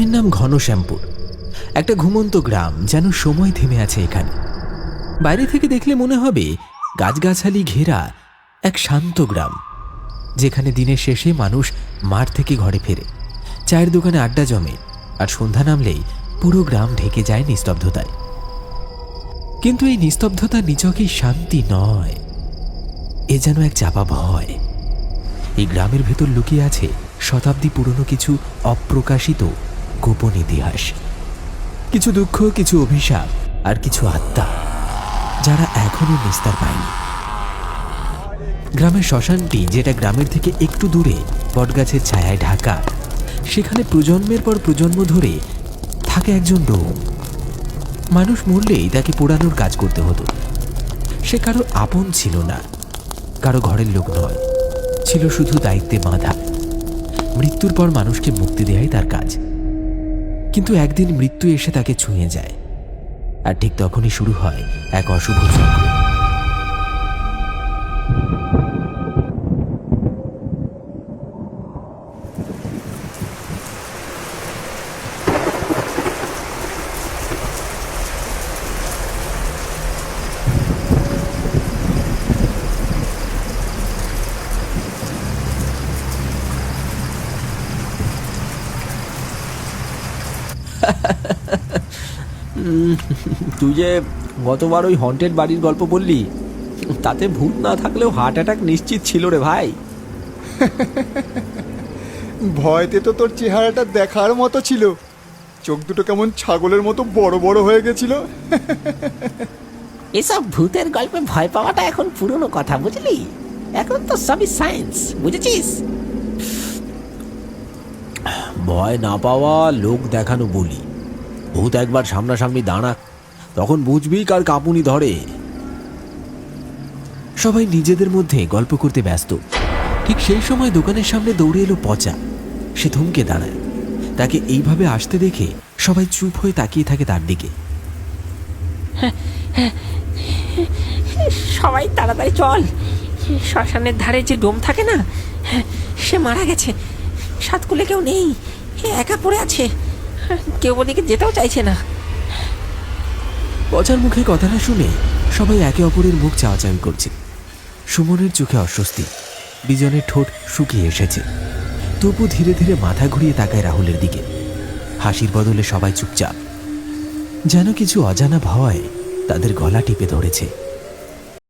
গ্রামের নাম ঘনশ্যামপুর। একটা ঘুমন্ত গ্রাম, যেন সময় থেমে আছে এখানে। বাইরে থেকে দেখলে মনে হবে গাছগাছালি ঘেরা এক শান্ত গ্রাম, যেখানে দিনের শেষে মানুষ মাঠ থেকে ঘরে ফেরে, চায়ের দোকানে আড্ডা জমে, আর সন্ধ্যা নামলেই পুরো গ্রাম ঢেকে যায় নিস্তব্ধতায়। কিন্তু এই নিস্তব্ধতা নিছকই শান্তি নয়, এ যেন এক চাপা ভয়। এই গ্রামের ভেতর লুকিয়ে আছে শতাব্দী পুরনো কিছু অপ্রকাশিত গোপন ইতিহাস, কিছু দুঃখ, কিছু অভিশাপ, আর কিছু আত্মা যারা এখনো নিস্তার পায়নি। গ্রামের শ্মশানটি, যেটা গ্রামের থেকে একটু দূরে বটগাছের ছায়ায় ঢাকা, সেখানে প্রজন্মের পর প্রজন্ম ধরে থাকে একজন ডোম। মানুষ মরলেই তাকে পোড়ানোর কাজ করতে হতো। সে কারো আপন ছিল না, কারো ঘরের লোক নয়, ছিল শুধু দায়িত্বে বাঁধা। মৃত্যুর পর মানুষকে মুক্তি দেয়াই তার কাজ। কিন্তু একদিন মৃত্যু এসে তাকে ছুঁয়ে যায়, আর ঠিক তখনই শুরু হয় এক অশুভ চক্র। তুই যে গতবার ওই হন্টেড বাড়ির গল্প বললি, তাতে ভূত না থাকলেও হার্ট অ্যাটাক নিশ্চিত ছিল রে ভাই। ভয়তে তো তোর চেহারাটা দেখার মতো ছিল, চোখ দুটো কেমন ছাগলের মতো বড় বড় হয়ে গেছিল। এসব ভূতের গল্পে ভয় পাওয়াটা এখন পুরনো কথা, বুঝলি? এখন তো সবই সায়েন্স, বুঝেছিস? ভয় না পাওয়া লোক দেখানো বলি। ভূত একবার সামনাসামনি দাঁড়া, তখন বুঝবি কার কাঁপুনি ধরে। সবাই নিজেদের মধ্যে গল্প করতে ব্যস্ত। ঠিক সেই সময় দোকানের সামনে দৌড়ে এলো পচা। সে থমকে দাঁড়ায়। তাকে এইভাবে আসতে দেখে সবাই চুপ হয়ে তাকিয়ে থাকে তার দিকে। সবাই তাড়াতাড়ি চল, শ্মশানের ধারে যে ডোম থাকে না, সে মারা গেছে। সাতকুলে কেউ নেই, একা পড়ে আছে, কেউ ওদিকে যেতেও চাইছে না। পচার মুখে কথাটা শুনে সবাই একে অপরের মুখ চাওয়াচাওয়ি করছে। সুমনের চোখে অস্বস্তি, বিজনের ঠোঁট শুকিয়ে এসেছে। তবু ধীরে ধীরে মাথা ঘুরিয়ে তাকায় রাহুলের দিকে। হাসির বদলে সবাই চুপচাপ, যেন কিছু অজানা ভয় তাদের গলা টিপে ধরেছে।